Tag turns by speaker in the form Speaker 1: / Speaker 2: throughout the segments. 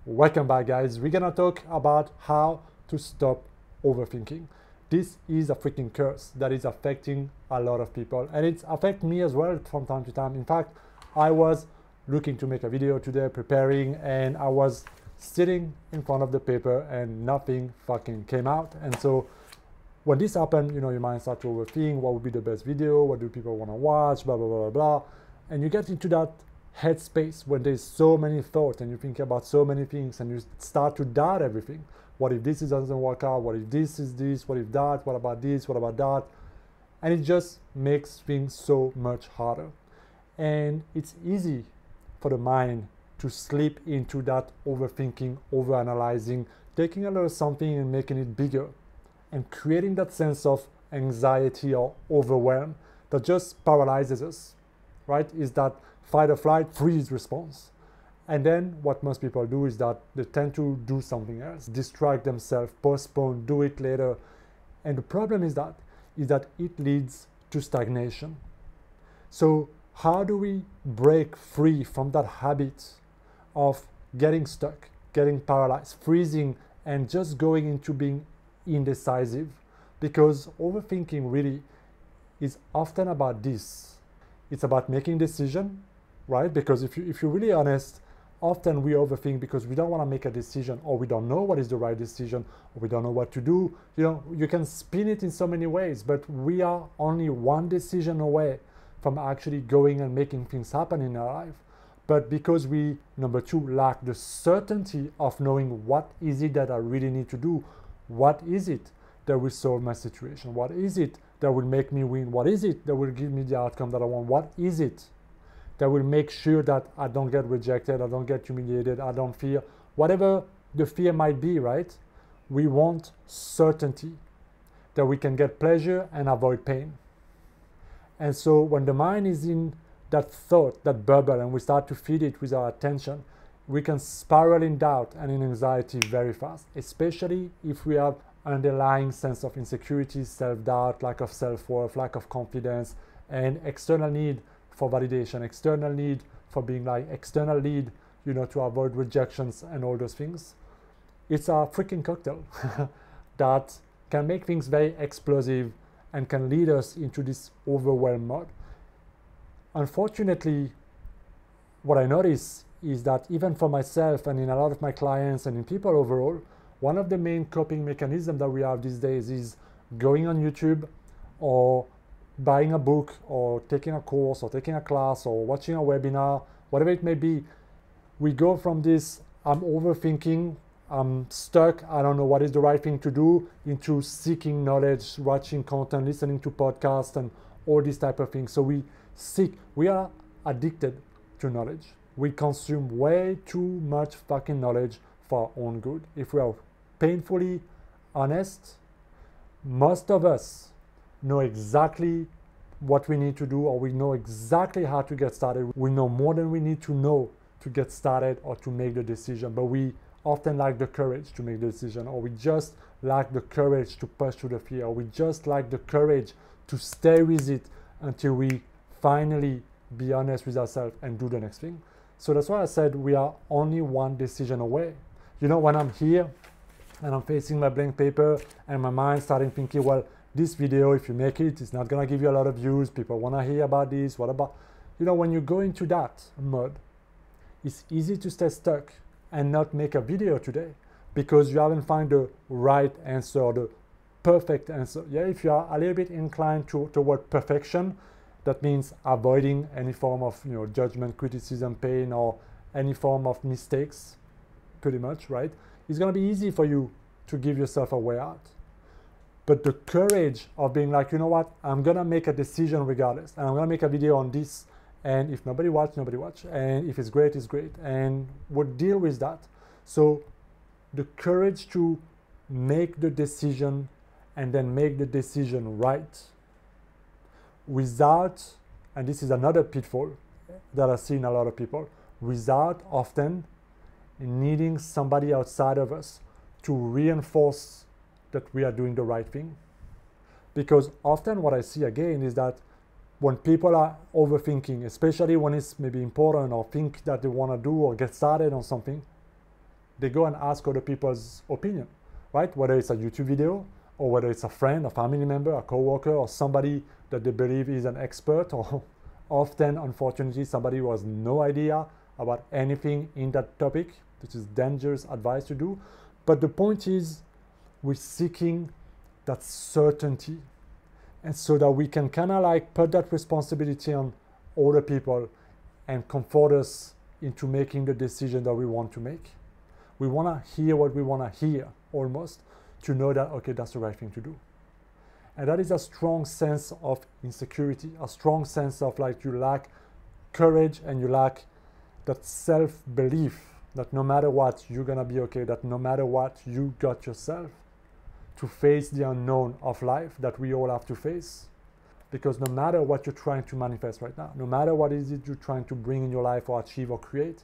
Speaker 1: Welcome back, guys. We're gonna talk about how to stop overthinking. This is a freaking curse that is affecting a lot of people, and it's affecting me as well from time to time. In fact, I was looking to make a video today, preparing, and I was sitting in front of the paper and nothing fucking came out. And so when this happened, you know, your mind starts to overthink what would be the best video, what do people want to watch, blah, blah, blah, blah, blah. And you get into that headspace when there's so many thoughts and you think about so many things and you start to doubt everything. What if this doesn't work out? What if this is this? What if that? What about this? What about that? And it just makes things so much harder. And it's easy for the mind to slip into that overthinking, overanalyzing, taking a little something and making it bigger and creating that sense of anxiety or overwhelm that just paralyzes us, right? Is that fight or flight, freeze response. And then what most people do is that they tend to do something else, distract themselves, postpone, do it later. And the problem is that it leads to stagnation. So how do we break free from that habit of getting stuck, getting paralyzed, freezing, and just going into being indecisive? Because overthinking really is often about this. It's about making decision, right? Because if you're really honest, often we overthink because we don't want to make a decision, or we don't know what is the right decision, or we don't know what to do. You know, you can spin it in so many ways, but we are only one decision away from actually going and making things happen in our life. But because we, number two, lack the certainty of knowing what is it that I really need to do, what is it that will solve my situation, what is it that will make me win, what is it that will give me the outcome that I want, what is it that will make sure that I don't get rejected, I don't get humiliated, I don't fear, whatever the fear might be, right? We want certainty, that we can get pleasure and avoid pain. And so when the mind is in that thought, that bubble, and we start to feed it with our attention, we can spiral in doubt and in anxiety very fast, especially if we have underlying sense of insecurities, self-doubt, lack of self-worth, lack of confidence, and external need for validation, external need for being like external lead, you know, to avoid rejections and all those things. It's a freaking cocktail that can make things very explosive and can lead us into this overwhelm mode. Unfortunately, what I notice is that even for myself and in a lot of my clients and in people overall, one of the main coping mechanisms that we have these days is going on YouTube or buying a book or taking a course or taking a class or watching a webinar, whatever it may be. We go from this, I'm overthinking, I'm stuck, I don't know what is the right thing to do, into seeking knowledge, watching content, listening to podcasts and all these type of things. So we are addicted to knowledge. We consume way too much fucking knowledge for our own good. If we are painfully honest, most of us know exactly what we need to do, or we know exactly how to get started. We know more than we need to know to get started or to make the decision, but we often lack the courage to make the decision, or we just lack the courage to push through the fear, or we just lack the courage to stay with it until we finally be honest with ourselves and do the next thing. So that's why I said we are only one decision away. You know, when I'm here and I'm facing my blank paper and my mind starting thinking, well, this video, if you make it, it's not gonna give you a lot of views, people wanna hear about this, what about, you know, when you go into that mode, it's easy to stay stuck and not make a video today because you haven't found the right answer or the perfect answer. Yeah, if you are a little bit inclined toward perfection, that means avoiding any form of, you know, judgment, criticism, pain, or any form of mistakes, pretty much, right? It's gonna be easy for you to give yourself a way out. But the courage of being like, you know what, I'm gonna make a decision regardless, and I'm gonna make a video on this, and if nobody watch, and if it's great, and we'll deal with that. So the courage to make the decision and then make the decision right without, and this is another pitfall that I see in a lot of people, without often needing somebody outside of us to reinforce that we are doing the right thing. Because often what I see again is that when people are overthinking, especially when it's maybe important or think that they want to do or get started on something, they go and ask other people's opinion, right? Whether it's a YouTube video, or whether it's a friend, a family member, a coworker, or somebody that they believe is an expert, or often, unfortunately, somebody who has no idea about anything in that topic, which is dangerous advice to do. But the point is, we're seeking that certainty, and so that we can kind of like put that responsibility on other people and comfort us into making the decision that we want to make. We want to hear what we want to hear, almost, to know that, okay, that's the right thing to do. And that is a strong sense of insecurity, a strong sense of like you lack courage and you lack that self-belief that no matter what, you're going to be okay, that no matter what, you got yourself to face the unknown of life that we all have to face. Because no matter what you're trying to manifest right now, no matter what is it you're trying to bring in your life or achieve or create,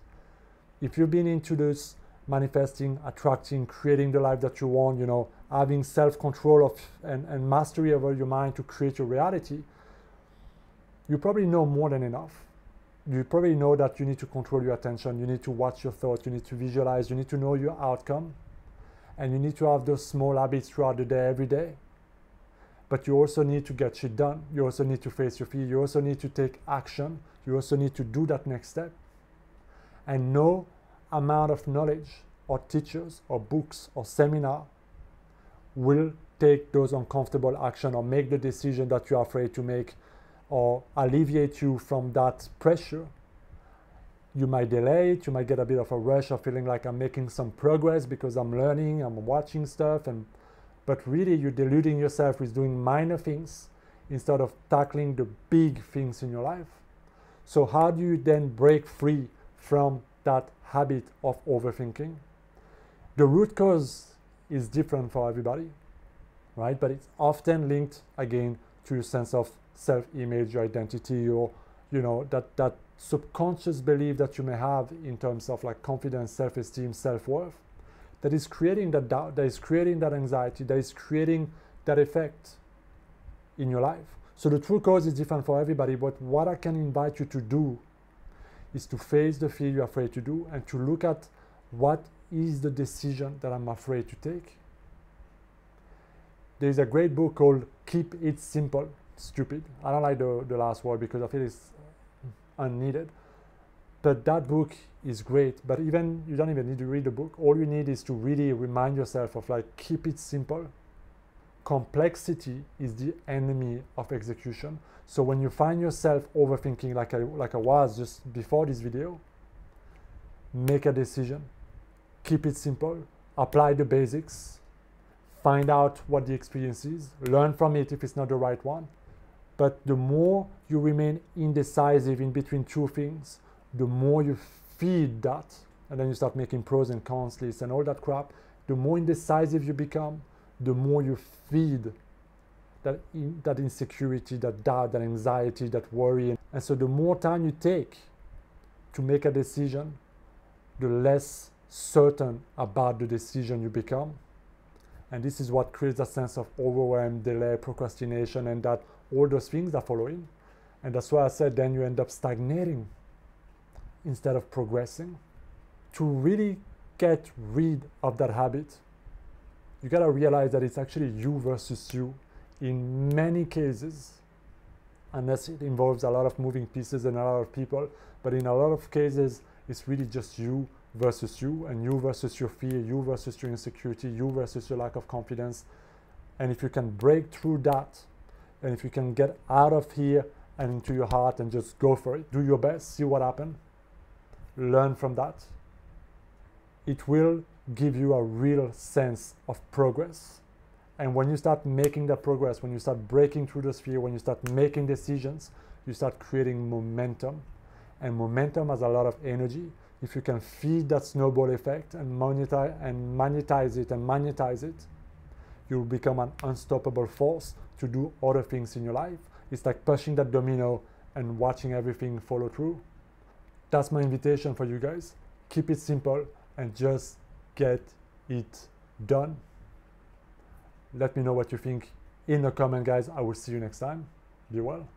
Speaker 1: if you've been into this manifesting, attracting, creating the life that you want, you know, having self-control of and mastery over your mind to create your reality, you probably know more than enough. You probably know that you need to control your attention, you need to watch your thoughts, you need to visualize, you need to know your outcome, and you need to have those small habits throughout the day, every day. But you also need to get shit done. You also need to face your fear. You also need to take action. You also need to do that next step. And no amount of knowledge or teachers or books or seminar will take those uncomfortable action or make the decision that you're afraid to make or alleviate you from that pressure. You might delay it. You might get a bit of a rush of feeling like I'm making some progress because I'm learning, I'm watching stuff, but really you're deluding yourself with doing minor things instead of tackling the big things in your life. So how do you then break free from that habit of overthinking? The root cause is different for everybody, right? But it's often linked again to your sense of self-image, your identity, or you know, that subconscious belief that you may have in terms of like confidence, self-esteem, self-worth, that is creating that doubt, that is creating that anxiety, that is creating that effect in your life. So the true cause is different for everybody, but what I can invite you to do is to face the fear you're afraid to do and to look at what is the decision that I'm afraid to take. There's a great book called Keep It Simple, Stupid. I don't like the last word because I feel it's unneeded. But that book is great, but even you don't even need to read the book. All you need is to really remind yourself of like, keep it simple. Complexity is the enemy of execution. So when you find yourself overthinking like I was just before this video, make a decision. Keep it simple. Apply the basics. Find out what the experience is. Learn from it if it's not the right one. But the more you remain indecisive in between two things, the more you feed that, and then you start making pros and cons lists and all that crap, the more indecisive you become, the more you feed that insecurity, that doubt, that anxiety, that worry. And so the more time you take to make a decision, the less certain about the decision you become. And this is what creates a sense of overwhelm, delay, procrastination, and that all those things that follow in. And that's why I said then you end up stagnating instead of progressing. To really get rid of that habit, you gotta realize that it's actually you versus you in many cases, unless it involves a lot of moving pieces and a lot of people. But in a lot of cases, it's really just you versus you, and you versus your fear, you versus your insecurity, you versus your lack of confidence. And if you can break through that, and if you can get out of here and into your heart and just go for it, do your best, see what happens, learn from that, it will give you a real sense of progress. And when you start making that progress, when you start breaking through the fear, when you start making decisions, you start creating momentum. And momentum has a lot of energy. If you can feed that snowball effect and magnetize it, you'll become an unstoppable force to do other things in your life. It's like pushing that domino and watching everything follow through. That's my invitation for you guys. Keep it simple and just get it done. Let me know what you think in the comment, guys. I will see you next time. Be well.